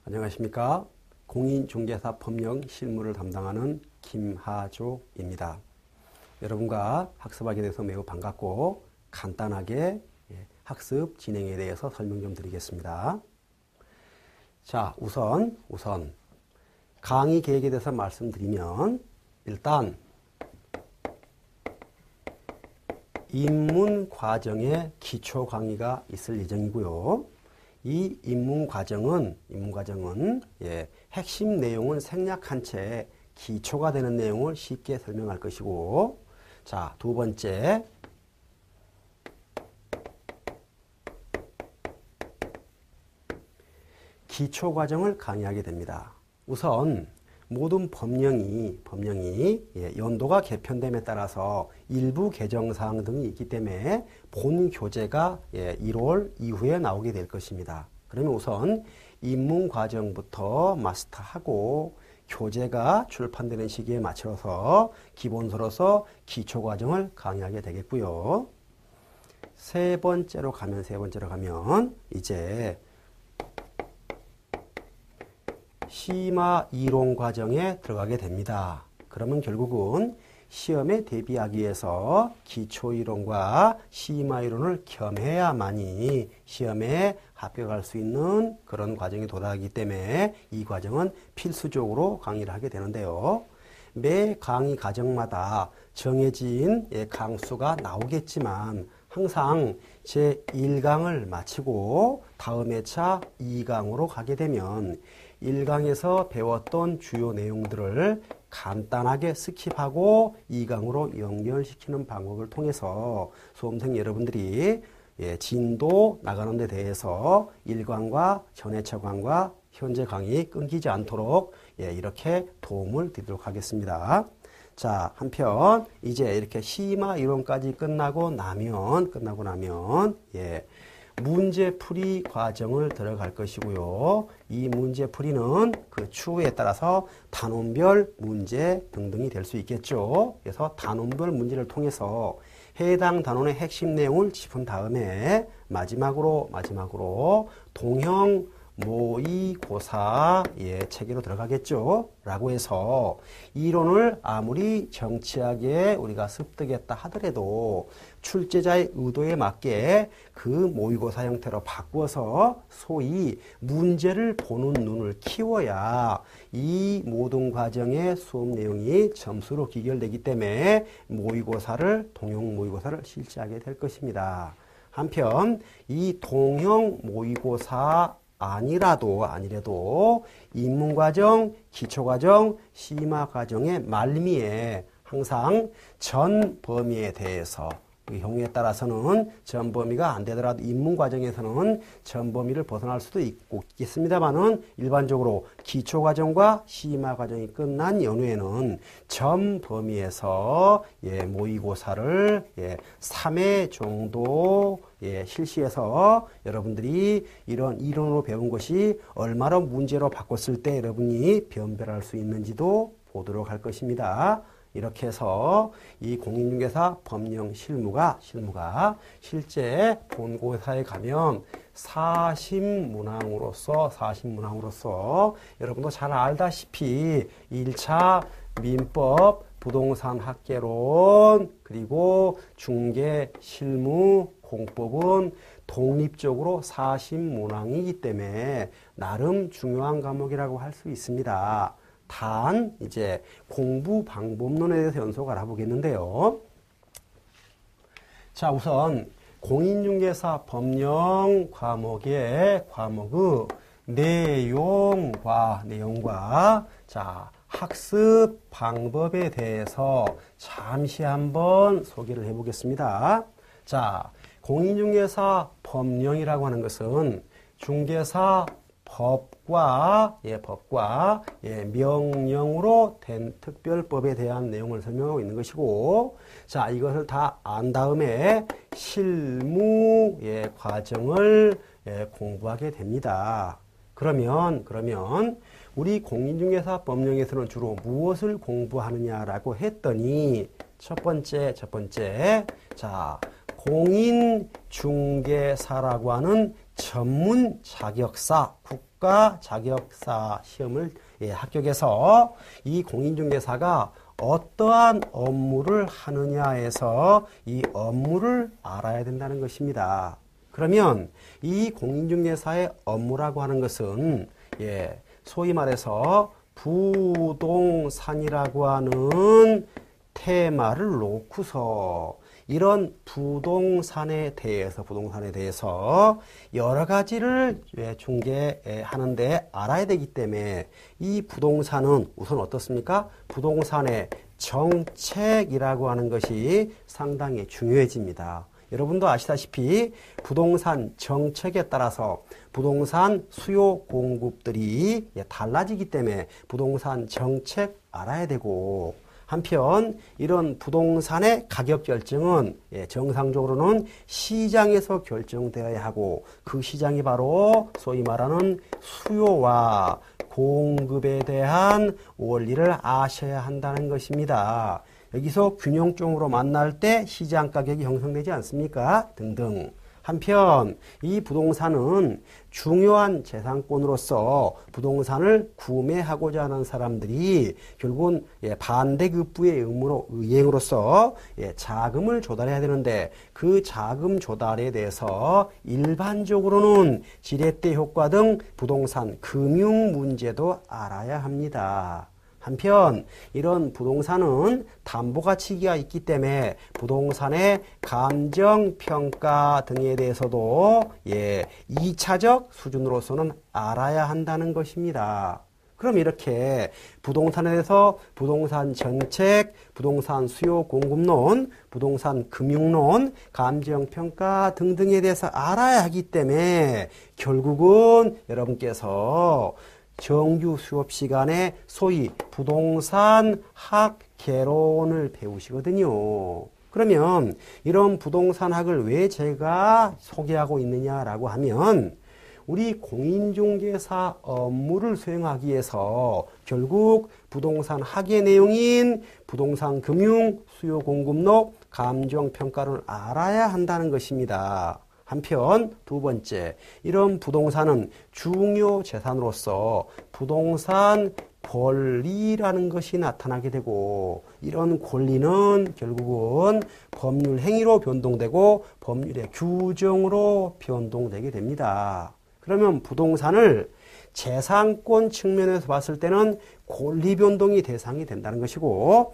안녕하십니까. 공인중개사 법령 실무를 담당하는 김하조입니다. 여러분과 학습하게 돼서 매우 반갑고 간단하게 학습 진행에 대해서 설명 좀 드리겠습니다. 자, 우선 강의 계획에 대해서 말씀드리면 일단 입문 과정에 기초 강의가 있을 예정이고요. 이 입문 과정은 핵심 내용은 생략한 채 기초가 되는 내용을 쉽게 설명할 것이고, 자, 두 번째, 기초 과정을 강의하게 됩니다. 우선 모든 법령이 연도가 개편됨에 따라서 일부 개정사항 등이 있기 때문에 본 교재가 1월 이후에 나오게 될 것입니다. 그러면 우선 입문 과정부터 마스터하고 교재가 출판되는 시기에 맞춰서 기본서로서 기초 과정을 강의하게 되겠고요. 세 번째로 가면 이제 심화 이론 과정에 들어가게 됩니다. 그러면 결국은 시험에 대비하기 위해서 기초 이론과 심화 이론을 겸해야만이 시험에 합격할 수 있는 그런 과정에 도달하기 때문에 이 과정은 필수적으로 강의를 하게 되는데요. 매 강의 과정마다 정해진 강수가 나오겠지만 항상 제1강을 마치고 다음 회차 2강으로 가게 되면 1강에서 배웠던 주요 내용들을 간단하게 스킵하고 2강으로 연결시키는 방법을 통해서 수험생 여러분들이 진도 나가는 데 대해서 1강과 전회차 강과 현재 강의 끊기지 않도록 이렇게 도움을 드리도록 하겠습니다. 자, 한편 이제 이렇게 심화 이론까지 끝나고 나면 문제풀이 과정을 들어갈 것이고요. 이 문제풀이는 그 추후에 따라서 단원별 문제 등등이 될 수 있겠죠. 그래서 단원별 문제를 통해서 해당 단원의 핵심 내용을 짚은 다음에 마지막으로 동형 모의고사 체계로 들어가겠죠. 라고 해서 이론을 아무리 정치하게 우리가 습득했다 하더라도 출제자의 의도에 맞게 그 모의고사 형태로 바꾸어서 소위 문제를 보는 눈을 키워야 이 모든 과정의 수업 내용이 점수로 기결되기 때문에 동형 모의고사를 실시하게 될 것입니다. 한편 이 동형 모의고사 아니라도 입문과정, 기초과정, 심화과정의 말미에 항상 전 범위에 대해서 경우에 따라서는 전 범위가 안 되더라도 입문 과정에서는 전 범위를 벗어날 수도 있겠습니다만은 일반적으로 기초 과정과 심화 과정이 끝난 연후에는 전 범위에서 모의고사를 3회 정도 실시해서 여러분들이 이런 이론으로 배운 것이 얼마나 문제로 바꿨을 때 여러분이 변별할 수 있는지도 보도록 할 것입니다. 이렇게 해서 이 공인중개사 법령 실무가 실제 본고사에 가면 40문항으로서 여러분도 잘 알다시피 1차 민법, 부동산 학개론, 그리고 중개, 실무, 공법은 독립적으로 40문항이기 때문에 나름 중요한 과목이라고 할 수 있습니다. 단 이제 공부 방법론에 대해서 연속 알아보겠는데요. 자, 우선 공인중개사 법령 과목의 내용과 자, 학습 방법에 대해서 잠시 한번 소개를 해보겠습니다. 자, 공인중개사 법령이라고 하는 것은 중개사 법과 명령으로 된 특별법에 대한 내용을 설명하고 있는 것이고, 자, 이것을 다 안 다음에 실무 과정을 공부하게 됩니다. 그러면 우리 공인중개사 법령에서는 주로 무엇을 공부하느냐라고 했더니 첫 번째 자, 공인중개사라고 하는 전문 자격사, 국가 자격사 시험을 합격해서 이 공인중개사가 어떠한 업무를 하느냐에서 이 업무를 알아야 된다는 것입니다. 그러면 이 공인중개사의 업무라고 하는 것은 소위 말해서 부동산이라고 하는 테마를 놓고서 이런 부동산에 대해서 여러 가지를 중개하는데 알아야 되기 때문에 이 부동산은 우선 어떻습니까? 부동산의 정책이라고 하는 것이 상당히 중요해집니다. 여러분도 아시다시피 부동산 정책에 따라서 부동산 수요 공급들이 달라지기 때문에 부동산 정책 알아야 되고, 한편 이런 부동산의 가격 결정은 정상적으로는 시장에서 결정되어야 하고, 그 시장이 바로 소위 말하는 수요와 공급에 대한 원리를 아셔야 한다는 것입니다. 여기서 균형점으로 만날 때 시장 가격이 형성되지 않습니까? 등등. 한편 이 부동산은 중요한 재산권으로서 부동산을 구매하고자 하는 사람들이 결국은 반대급부의 이행으로서 자금을 조달해야 되는데, 그 자금 조달에 대해서 일반적으로는 지렛대 효과 등 부동산 금융 문제도 알아야 합니다. 한편 이런 부동산은 담보가치가 있기 때문에 부동산의 감정평가 등에 대해서도 2차적 수준으로서는 알아야 한다는 것입니다. 그럼 이렇게 부동산에 대해서 부동산 정책, 부동산 수요 공급론, 부동산 금융론, 감정평가 등등에 대해서 알아야 하기 때문에 결국은 여러분께서 정규 수업 시간에 소위 부동산 학개론을 배우시거든요. 그러면 이런 부동산학을 왜 제가 소개하고 있느냐라고 하면, 우리 공인중개사 업무를 수행하기 위해서 결국 부동산 학의 내용인 부동산 금융, 수요 공급론, 감정평가를 알아야 한다는 것입니다. 한편 두 번째, 이런 부동산은 중요 재산으로서 부동산 권리라는 것이 나타나게 되고, 이런 권리는 결국은 법률 행위로 변동되고 법률의 규정으로 변동되게 됩니다. 그러면 부동산을 재산권 측면에서 봤을 때는 권리 변동이 대상이 된다는 것이고,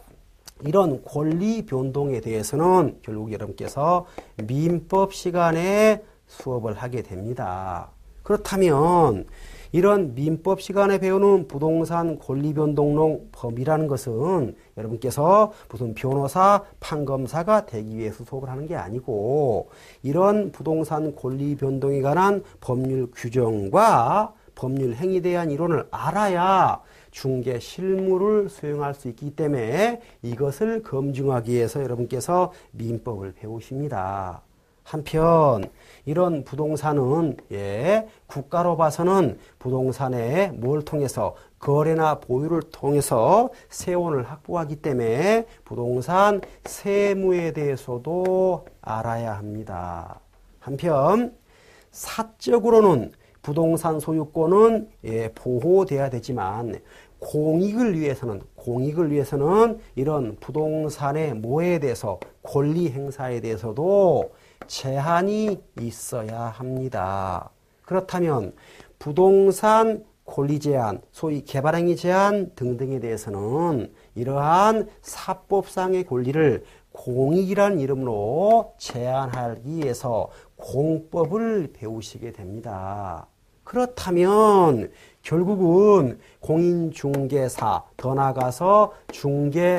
이런 권리 변동에 대해서는 결국 여러분께서 민법 시간에 수업을 하게 됩니다. 그렇다면 이런 민법 시간에 배우는 부동산 권리 변동론 법이라는 것은 여러분께서 무슨 변호사, 판검사가 되기 위해서 수업을 하는 게 아니고, 이런 부동산 권리 변동에 관한 법률 규정과 법률 행위에 대한 이론을 알아야 중개 실무를 수행할 수 있기 때문에 이것을 검증하기 위해서 여러분께서 민법을 배우십니다. 한편 이런 부동산은 국가로 봐서는 부동산에 뭘 통해서 거래나 보유를 통해서 세원을 확보하기 때문에 부동산 세무에 대해서도 알아야 합니다. 한편 사적으로는 부동산 소유권은 보호돼야 되지만 공익을 위해서는 이런 부동산의 뭐에 대해서 권리 행사에 대해서도 제한이 있어야 합니다. 그렇다면 부동산 권리 제한, 소위 개발행위 제한 등등에 대해서는 이러한 사법상의 권리를 공익이라는 이름으로 제한하기 위해서 공법을 배우시게 됩니다. 그렇다면 결국은 공인중개사, 더 나아가서 중개업자가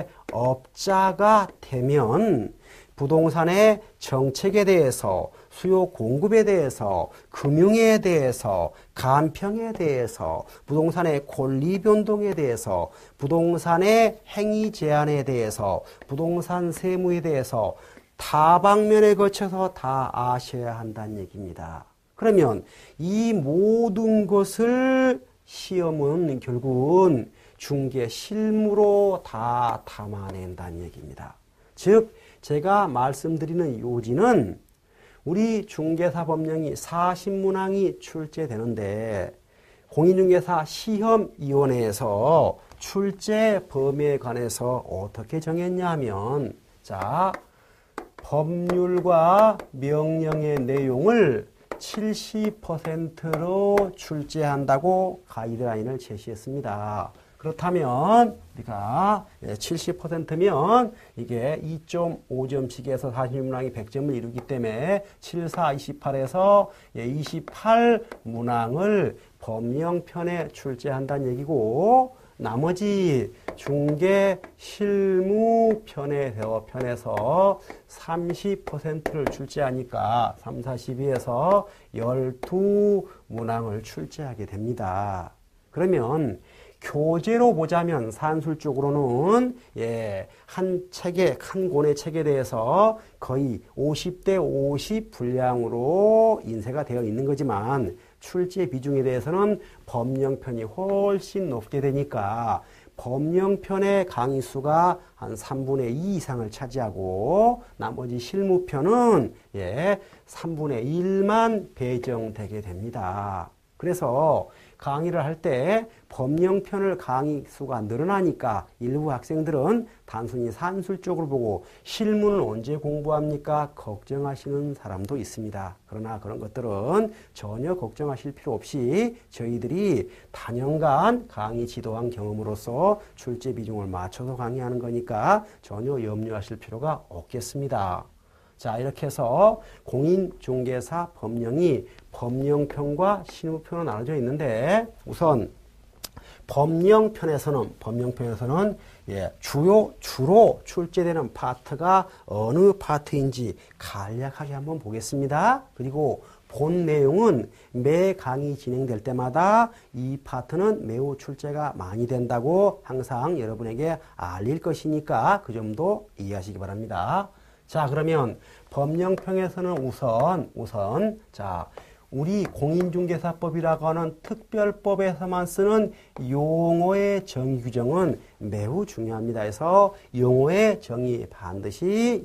되면 부동산의 정책에 대해서, 수요 공급에 대해서, 금융에 대해서, 간평에 대해서, 부동산의 권리 변동에 대해서, 부동산의 행위 제한에 대해서, 부동산 세무에 대해서 다방면에 거쳐서 다 아셔야 한다는 얘기입니다. 그러면 이 모든 것을 시험은 결국은 중개 실무로 다 담아낸다는 얘기입니다. 즉 제가 말씀드리는 요지는 우리 중개사 법령이 40문항이 출제되는데 공인중개사 시험위원회에서 출제 범위에 관해서 어떻게 정했냐 하면 자, 법률과 명령의 내용을 70%로 출제한다고 가이드라인을 제시했습니다. 그렇다면 우리가 70%면 이게 2.5점씩에서 40문항이 100점을 이루기 때문에 7, 4, 28에서 28문항을 법령편에 출제한다는 얘기고 나머지 중개 실무 편에서 30%를 출제하니까 3, 4, 12에서 12문항을 출제하게 됩니다. 그러면 교재로 보자면 산술적으로는 한 책에 한 권의 책에 대해서 거의 50대 50 분량으로 인쇄가 되어 있는 거지만 출제 비중에 대해서는 법령편이 훨씬 높게 되니까 법령편의 강의 수가 한 3분의 2 이상을 차지하고 나머지 실무편은 3분의 1만 배정되게 됩니다. 그래서 강의를 할 때 법령편을 강의 수가 늘어나니까 일부 학생들은 단순히 산술적으로 보고 실무는 언제 공부합니까? 걱정하시는 사람도 있습니다. 그러나 그런 것들은 전혀 걱정하실 필요 없이 저희들이 단연간 강의 지도한 경험으로서 출제 비중을 맞춰서 강의하는 거니까 전혀 염려하실 필요가 없겠습니다. 자, 이렇게 해서 공인중개사 법령이 법령편과 실무편으로 나눠져 있는데 우선 법령편에서는 주로 출제되는 파트가 어느 파트인지 간략하게 한번 보겠습니다. 그리고 본 내용은 매 강의 진행될 때마다 이 파트는 매우 출제가 많이 된다고 항상 여러분에게 알릴 것이니까 그 점도 이해하시기 바랍니다. 자, 그러면 법령편에서는 우선 자, 우리 공인중개사법이라고 하는 특별법에서만 쓰는 용어의 정의 규정은 매우 중요합니다. 그래서 용어의 정의 반드시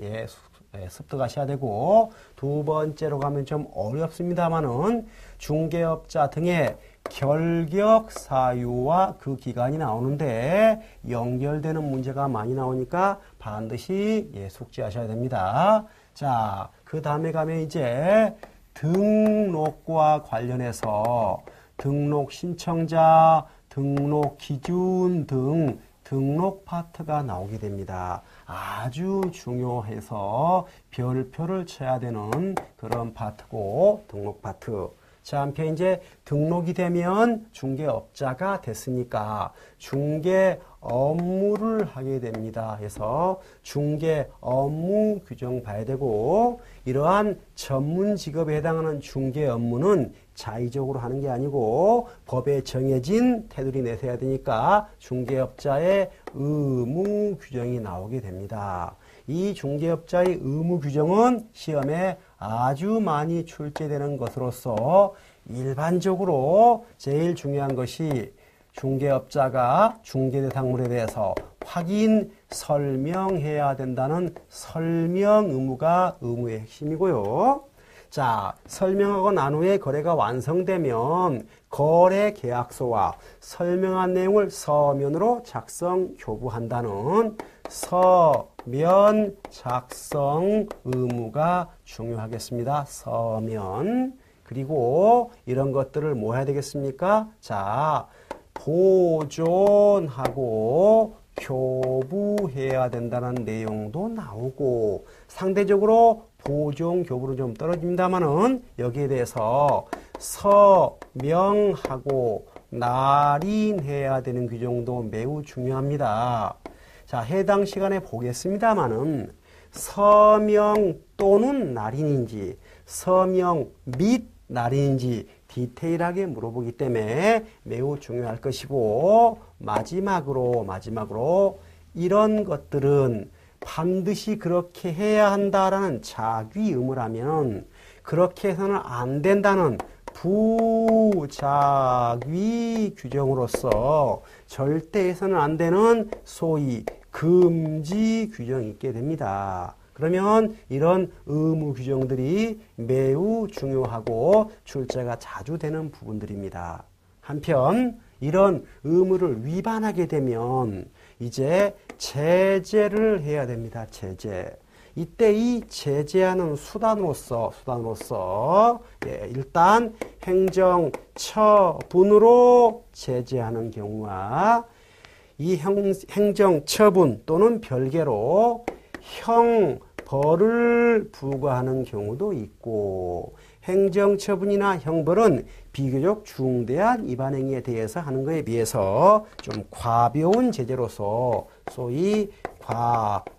습득하셔야 되고 두 번째로 가면 좀 어렵습니다만은 중개업자 등의 결격 사유와 그 기간이 나오는데 연결되는 문제가 많이 나오니까 반드시 숙지하셔야 됩니다. 자, 그 다음에 가면 이제 등록과 관련해서 등록 신청자, 등록 기준 등 등록 파트가 나오게 됩니다. 아주 중요해서 별표를 쳐야 되는 그런 파트고 등록 파트. 자, 한편 이제 등록이 되면 중개업자가 됐으니까 중개 업무를 하게 됩니다. 그래서 중개 업무 규정 봐야 되고 이러한 전문 직업에 해당하는 중개 업무는 자의적으로 하는 게 아니고 법에 정해진 테두리 내서 해야 되니까 중개업자의 의무 규정이 나오게 됩니다. 이 중개업자의 의무 규정은 시험에 아주 많이 출제되는 것으로서 일반적으로 제일 중요한 것이 중개업자가 중개대상물에 대해서 확인, 설명해야 된다는 설명 의무가 의무의 핵심이고요. 자, 설명하고 난 후에 거래가 완성되면 거래 계약서와 설명한 내용을 서면으로 작성, 교부한다는 서면 작성 의무가 중요하겠습니다. 서면. 그리고 이런 것들을 뭐 해야 되겠습니까? 자, 보존하고 교부해야 된다는 내용도 나오고 상대적으로 보존, 교부는 좀 떨어집니다만은 여기에 대해서 서명하고 날인해야 되는 규정도 매우 중요합니다. 자, 해당 시간에 보겠습니다만은 서명 또는 날인인지 서명 및 날인인지 디테일하게 물어보기 때문에 매우 중요할 것이고 마지막으로 이런 것들은 반드시 그렇게 해야 한다라는 자귀 의무라면 그렇게 해서는 안 된다는 부자귀 규정으로서 절대 해서는 안 되는 소위 금지 규정이 있게 됩니다. 그러면 이런 의무 규정들이 매우 중요하고 출제가 자주 되는 부분들입니다. 한편 이런 의무를 위반하게 되면 이제 제재를 해야 됩니다. 제재. 이때 이 제재하는 수단으로서 일단 행정처분으로 제재하는 경우와 이 행정처분 또는 별개로 형벌을 부과하는 경우도 있고, 행정처분이나 형벌은 비교적 중대한 위반 행위에 대해서 하는 것에 비해서 좀 가벼운 제재로서 소위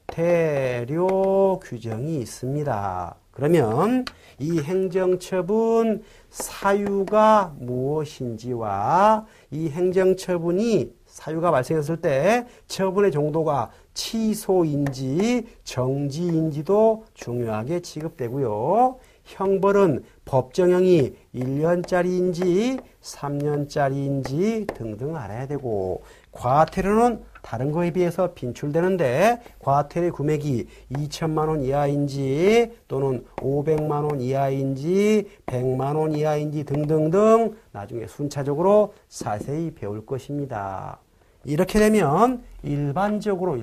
과태료 규정이 있습니다. 그러면 이 행정처분 사유가 무엇인지와 이 행정처분이 사유가 발생했을 때 처분의 정도가 취소인지 정지인지도 중요하게 취급되고요. 형벌은 법정형이 1년짜리인지 3년짜리인지 등등 알아야 되고, 과태료는 다른 거에 비해서 빈출되는데 과태료 금액이 2천만 원 이하인지 또는 500만 원 이하인지 100만 원 이하인지 등등등 나중에 순차적으로 자세히 배울 것입니다. 이렇게 되면 일반적으로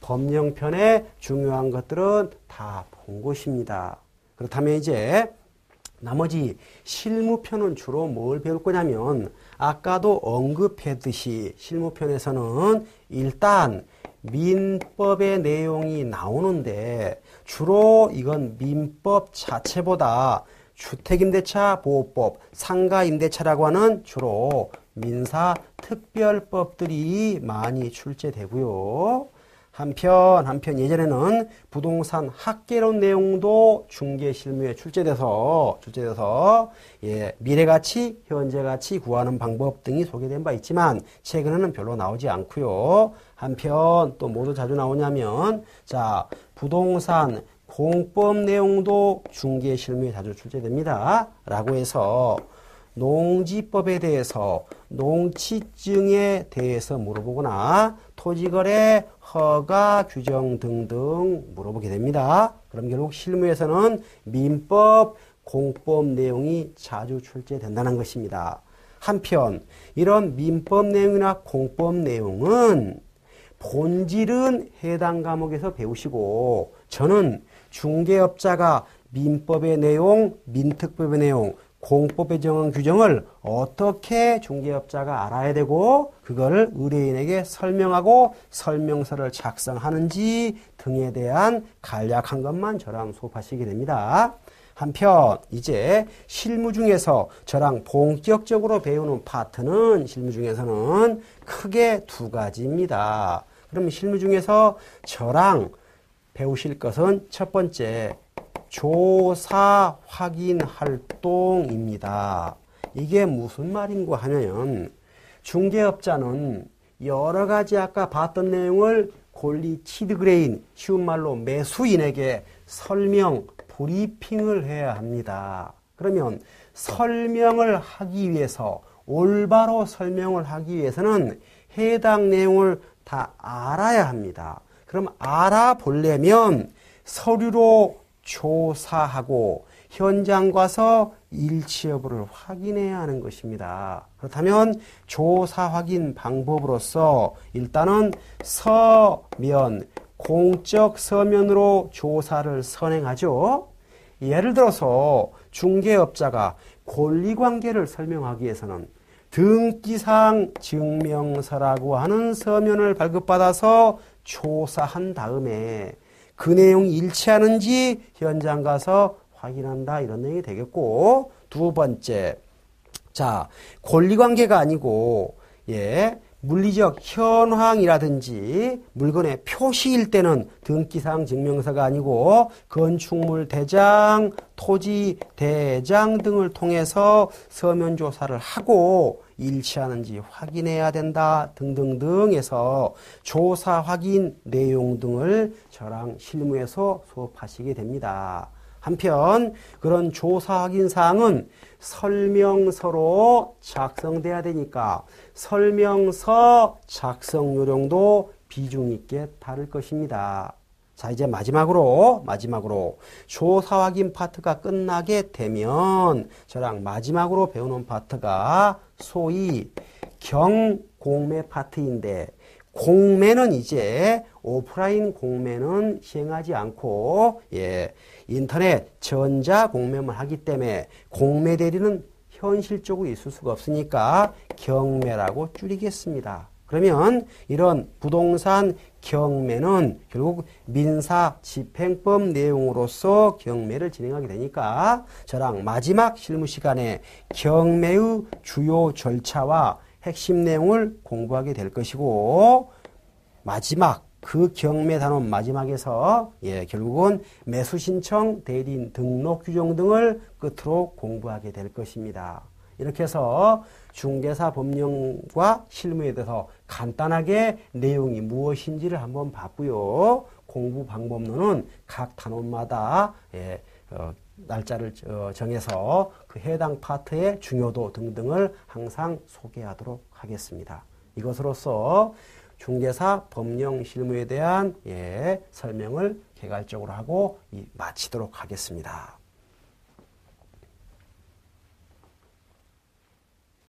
법령편의 중요한 것들은 다 본 것입니다. 그렇다면 이제 나머지 실무편은 주로 뭘 배울 거냐면, 아까도 언급했듯이 실무편에서는 일단 민법의 내용이 나오는데 주로 이건 민법 자체보다 주택임대차 보호법, 상가임대차라고 하는 주로 민사특별법들이 많이 출제되고요. 한편 예전에는 부동산 학개론 내용도 중개실무에 출제돼서 미래가치, 현재가치 구하는 방법 등이 소개된 바 있지만 최근에는 별로 나오지 않고요. 한편 또 뭐도 자주 나오냐면 부동산 공법 내용도 중개실무에 자주 출제됩니다. 라고 해서 농지법에 대해서, 농지증에 대해서 물어보거나 토지거래 허가 규정 등등 물어보게 됩니다. 그럼 결국 실무에서는 민법, 공법 내용이 자주 출제된다는 것입니다. 한편 이런 민법 내용이나 공법 내용은 본질은 해당 과목에서 배우시고, 저는 중개업자가 민법의 내용, 민특법의 내용, 공법에 정한 규정을 어떻게 중개업자가 알아야 되고 그거를 의뢰인에게 설명하고 설명서를 작성하는지 등에 대한 간략한 것만 저랑 수업하시게 됩니다. 한편 이제 실무 중에서 저랑 본격적으로 배우는 파트는 실무 중에서는 크게 두 가지입니다. 그럼 실무 중에서 저랑 배우실 것은 첫 번째, 조사 확인 활동입니다. 이게 무슨 말인가 하면 중개업자는 여러 가지 아까 봤던 내용을 권리 치드그레인, 쉬운 말로 매수인에게 설명, 브리핑을 해야 합니다. 그러면 설명을 하기 위해서, 올바로 설명을 하기 위해서는 해당 내용을 다 알아야 합니다. 그럼 알아보려면 서류로 조사하고 현장 가서 일치 여부를 확인해야 하는 것입니다. 그렇다면 조사 확인 방법으로서 일단은 서면, 공적 서면으로 조사를 선행하죠. 예를 들어서 중개업자가 권리관계를 설명하기 위해서는 등기상 증명서라고 하는 서면을 발급받아서 조사한 다음에 그 내용이 일치하는지 현장 가서 확인한다, 이런 내용이 되겠고, 두 번째, 권리관계가 아니고 물리적 현황이라든지 물건의 표시일 때는 등기상 증명서가 아니고 건축물 대장, 토지 대장 등을 통해서 서면 조사를 하고 일치하는지 확인해야 된다 등등등 해서 조사 확인 내용 등을 저랑 실무에서 수업하시게 됩니다. 한편 그런 조사 확인 사항은 설명서로 작성돼야 되니까 설명서 작성 요령도 비중 있게 다룰 것입니다. 자, 이제 마지막으로 조사 확인 파트가 끝나게 되면 저랑 마지막으로 배우는 파트가 소위 경공매 파트인데, 공매는 이제 오프라인 공매는 시행하지 않고 인터넷 전자 공매만 하기 때문에 공매 대리는 현실적으로 있을 수가 없으니까 경매라고 줄이겠습니다. 그러면 이런 부동산 경매는 결국 민사집행법 내용으로서 경매를 진행하게 되니까 저랑 마지막 실무 시간에 경매의 주요 절차와 핵심 내용을 공부하게 될 것이고, 마지막 그 경매 단원 마지막에서 결국은 매수 신청, 대리인 등록 규정 등을 끝으로 공부하게 될 것입니다. 이렇게 해서 중개사 법령과 실무에 대해서 간단하게 내용이 무엇인지를 한번 봤고요. 공부 방법론은 각 단원마다 날짜를 정해서 그 해당 파트의 중요도 등등을 항상 소개하도록 하겠습니다. 이것으로써 중개사 법령 실무에 대한 설명을 개괄적으로 하고 마치도록 하겠습니다.